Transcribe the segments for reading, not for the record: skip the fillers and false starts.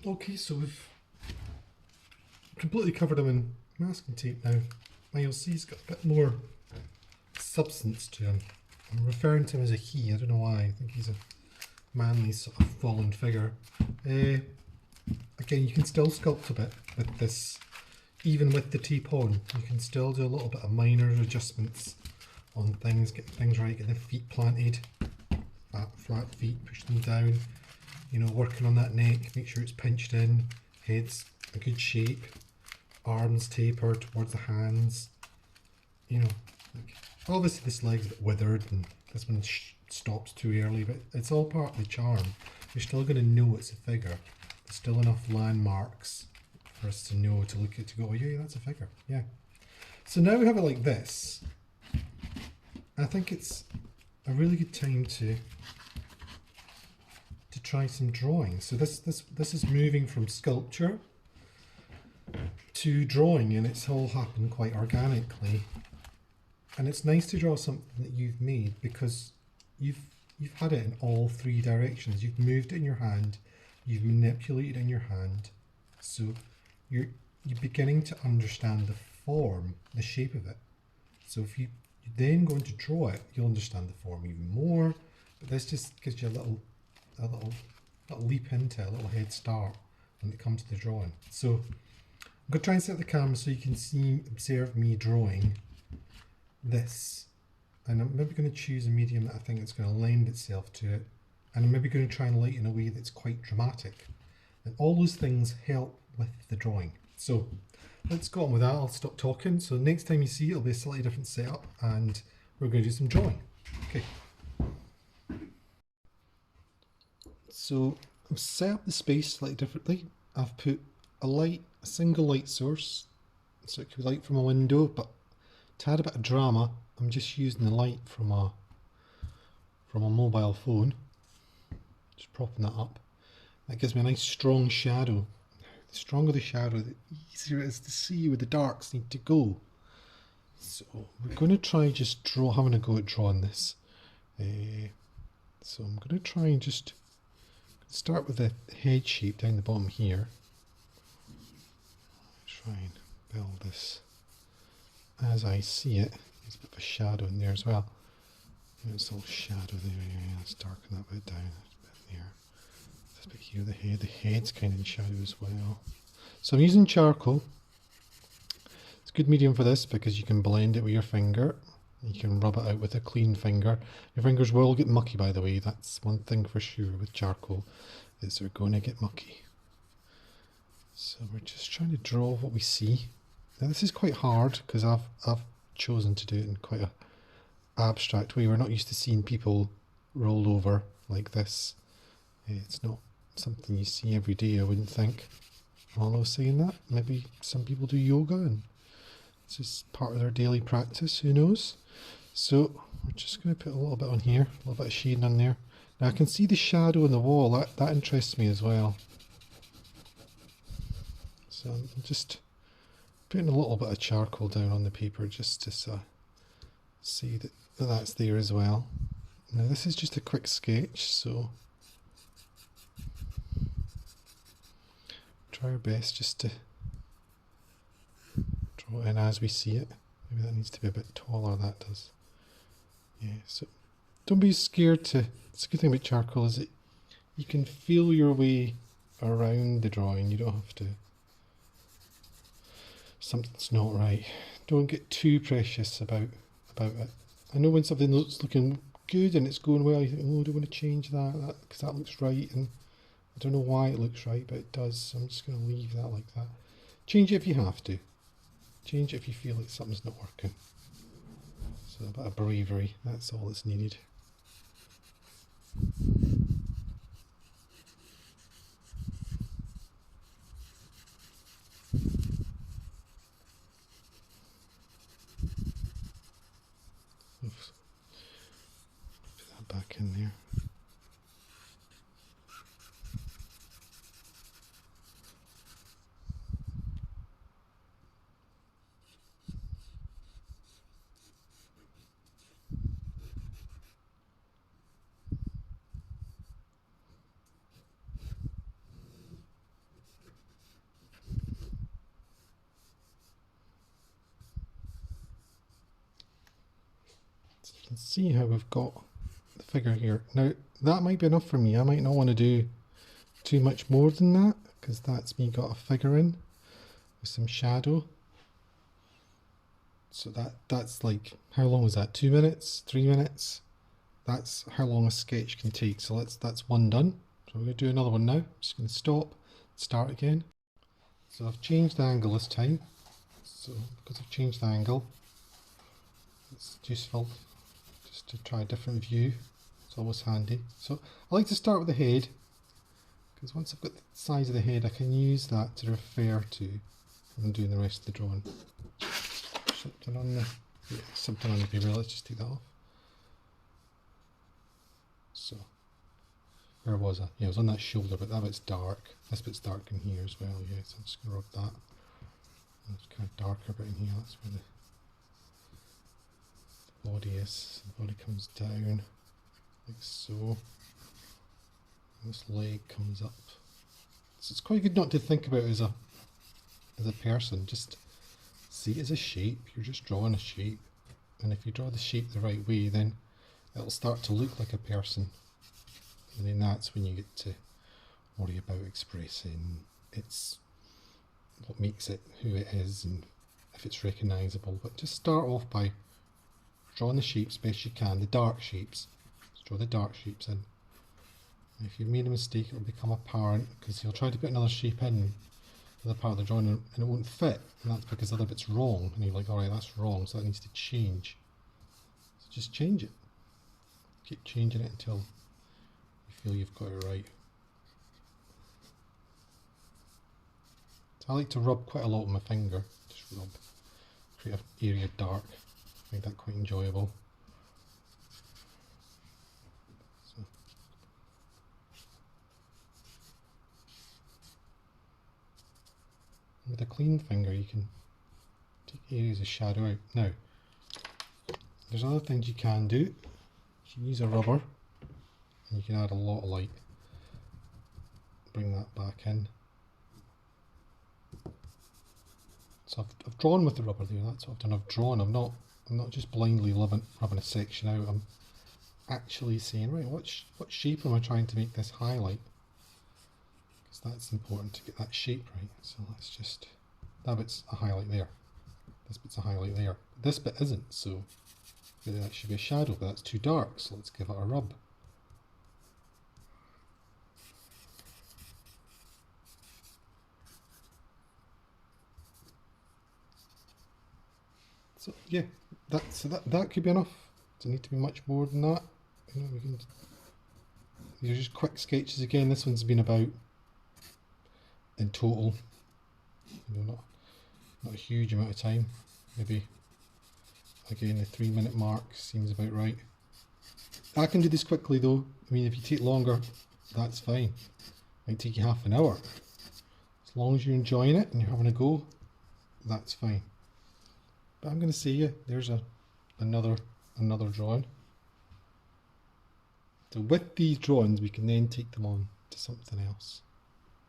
Okay, so we've completely covered him in masking tape now. Now you'll see he's got a bit more substance to him. I'm referring to him as a he, I don't know why. I think he's a manly sort of fallen figure. Again, you can still sculpt a bit with this, even with the tape on. You can still do a little bit of minor adjustments on things, get things right, get the feet planted, flat feet, push them down, you know, working on that neck, make sure it's pinched in, head's a good shape, arms tapered towards the hands, you know, like, obviously this leg's a bit withered and this one stops too early, but it's all part of the charm. You're still going to know it's a figure. There's still enough landmarks for us to know, to look at, to go, oh yeah, that's a figure, yeah. So now we have it like this. I think it's a really good time to try some drawing. So this is moving from sculpture to drawing, and it's all happened quite organically. And it's nice to draw something that you've made because you've had it in all three directions. You've moved it in your hand, you've manipulated it in your hand, so you're beginning to understand the form, the shape of it. So if you then going to draw it, you'll understand the form even more. But this just gives you a little leap into it, a little head start when it comes to the drawing. So I'm going to try and set the camera so you can observe me drawing this. And I'm maybe going to choose a medium that I think is going to lend itself to it. And I'm maybe going to try and light in a way that's quite dramatic. And all those things help with the drawing. So let's go on with that. I'll stop talking. So next time you see it, it'll be a slightly different setup and we're going to do some drawing. Okay. So I've set up the space slightly differently. I've put a single light source, so it could be light from a window, but to add a bit of drama, I'm just using the light from a mobile phone. Just propping that up. That gives me a nice strong shadow. The stronger the shadow, the easier it is to see where the darks need to go. So we're going to try just having a go at drawing this. So I'm going to try and just start with the head shape down the bottom here. Try and build this as I see it. There's a bit of a shadow in there as well. There's a little shadow there. Yeah, let's darken that bit down. That's a bit there. This bit here, the head's kind of in shadow as well. So I'm using charcoal. It's a good medium for this because you can blend it with your finger. You can rub it out with a clean finger. Your fingers will get mucky, by the way. That's one thing for sure with charcoal, is they're going to get mucky. So we're just trying to draw what we see. Now this is quite hard because I've chosen to do it in quite a abstract way. We're not used to seeing people roll over like this. It's not something you see every day, I wouldn't think. Although saying that, maybe some people do yoga and it's just part of their daily practice, who knows. So we're just going to put a little bit on here, a little bit of shading on there. Now I can see the shadow on the wall, that interests me as well. So I'm just putting a little bit of charcoal down on the paper just to see that that's there as well. Now this is just a quick sketch, so try our best just to draw it in as we see it. Maybe that needs to be a bit taller, that does. Yeah, so don't be scared to, it's a good thing about charcoal is that you can feel your way around the drawing. You don't have to, something's not right. Don't get too precious about it. I know when something looks looking good and it's going well, you think, oh, do I want to change that because that looks right, and I don't know why it looks right, but it does, so I'm just going to leave that like that. Change it if you have to. Change it if you feel like something's not working. So a bit of bravery, that's all that's needed. Oops. Put that back in there. you can see how we've got the figure here. Now that might be enough for me. I might not want to do too much more than that, because that's me got a figure in with some shadow. So that's like, how long was that? 2 minutes? 3 minutes? That's how long a sketch can take. So that's one done. So we're going to do another one now. I'm just going to stop, start again. So I've changed the angle this time. So because I've changed the angle, it's useful just to try a different view. It's always handy. So I like to start with the head, because once I've got the size of the head, I can use that to refer to when I'm doing the rest of the drawing. Something on the, yeah, something on the paper. Let's just take that off. So where was I? Yeah, I was on that shoulder, but that bit's dark. This bit's dark in here as well. Yeah, so I'm just gonna rub that. It's kind of darker bit in here. That's where the body is. The body comes down like so. This leg comes up. So it's quite good not to think about it as a person. Just see it as a shape. You're just drawing a shape, and if you draw the shape the right way, then it'll start to look like a person, and then that's when you get to worry about expressing it's what makes it who it is and if it's recognisable. But just start off by drawing the shapes best you can, the dark shapes. Just draw the dark shapes in. And if you've made a mistake, it'll become apparent, because you'll try to put another shape in the other part of the drawing and it won't fit, and that's because the other bit's wrong, and you're like, alright, that's wrong, so that needs to change. So just change it. Keep changing it until you feel you've got it right. So I like to rub quite a lot with my finger. Just rub, create an area of dark. I find that quite enjoyable. So. With a clean finger you can take areas of shadow out. Now, there's other things you can do. You can use a rubber and you can add a lot of light. Bring that back in. So I've drawn with the rubber there. That's what I've done. I've drawn. I'm not just blindly rubbing a section out. I'm actually saying, right, what shape am I trying to make this highlight? Because that's important to get that shape right. So let's just, that bit's a highlight there. This bit's a highlight there. This bit isn't, so really that should be a shadow, but that's too dark, so let's give it a rub. So yeah, that could be enough. Doesn't need to be much more than that. You know, these are just quick sketches again. This one's been about, in total, you know, not a huge amount of time. Maybe again the 3 minute mark seems about right. I can do this quickly though. I mean, if you take longer, that's fine. It might take you half an hour. As long as you're enjoying it and you're having a go, that's fine. But I'm going to say, yeah, there's another drawing. So with these drawings, we can then take them on to something else.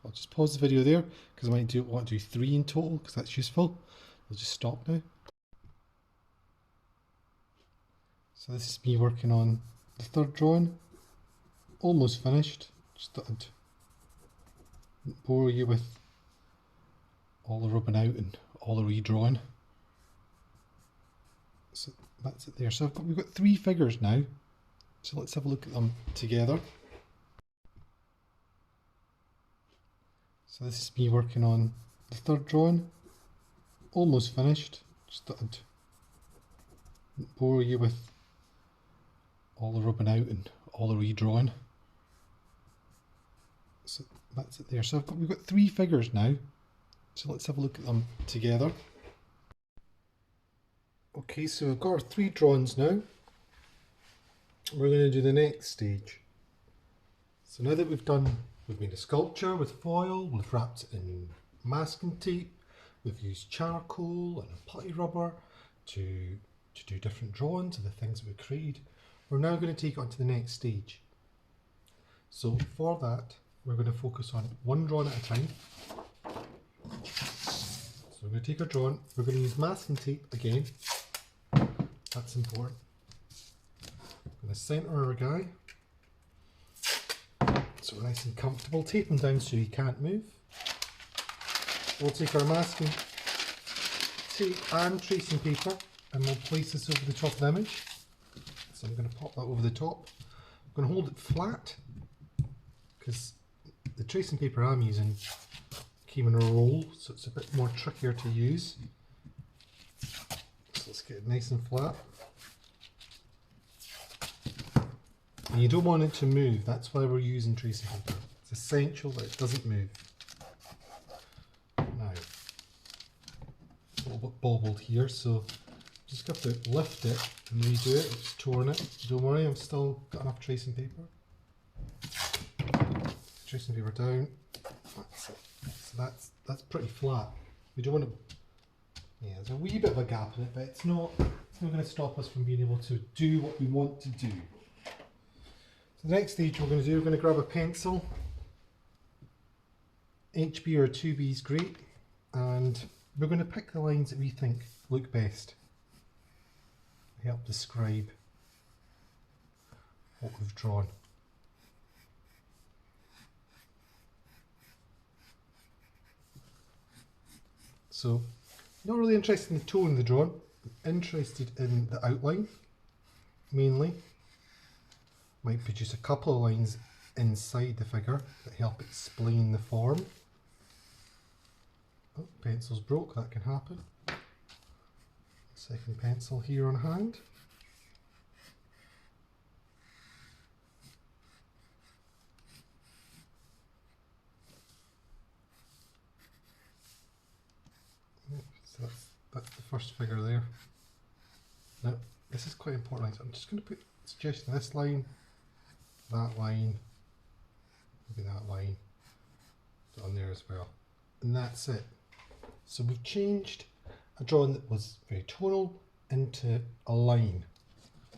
I'll just pause the video there because I might want to do 3 in total because that's useful. I'll just stop now. So this is me working on the 3rd drawing. Almost finished. Just thought I'd bore you with all the rubbing out and all the redrawing. So that's it there. So we've got 3 figures now. So let's have a look at them together. So this is me working on the 3rd drawing. Almost finished. Just thought I'd bore you with all the rubbing out and all the redrawing. So that's it there. So we've got 3 figures now. So let's have a look at them together. Okay, so we've got our 3 drawings now. We're going to do the next stage. So now that we've made a sculpture with foil, we've wrapped it in masking tape, we've used charcoal and putty rubber to do different drawings of the things that we created. We're now going to take it on to the next stage. So for that, we're going to focus on one drawing at a time. So we're going to take our drawing, we're going to use masking tape again. That's important. In the centre of our guy. So we're nice and comfortable. Tape him down so he can't move. We'll take our masking tape and tracing paper and we'll place this over the top of the image. So I'm going to pop that over the top. I'm going to hold it flat because the tracing paper I'm using came in a roll, so it's a bit more trickier to use. So let's get it nice and flat. And you don't want it to move, that's why we're using tracing paper. It's essential that it doesn't move. Now, a little bit bobbled here, so just got to lift it and redo it. It's torn it. Don't worry, I've still got enough tracing paper. Tracing paper down. That's it. So that's pretty flat. We don't want to. Yeah, there's a wee bit of a gap in it, but it's not going to stop us from being able to do what we want to do. So the next stage we're going to grab a pencil. HB or 2B is great, and we're going to pick the lines that we think look best. Help describe what we've drawn. So, not really interested in the tone of the drawing, I'm interested in the outline mainly. Might produce a couple of lines inside the figure that help explain the form. Oh, pencil's broke, that can happen. Second pencil here on hand. So that's the first figure there. Now, this is quite important. So I'm just going to put suggestion this line, that line, maybe that line on there as well. And that's it. So we've changed a drawing that was very tonal into a line.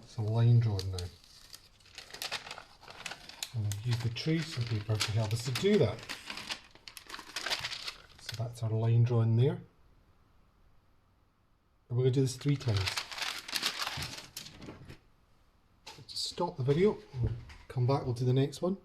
It's a line drawing now. And we've used the tracing paper to help us to do that. So that's our line drawing there. And we're going to do this 3 times. Just stop the video, we'll come back, we'll do the next one.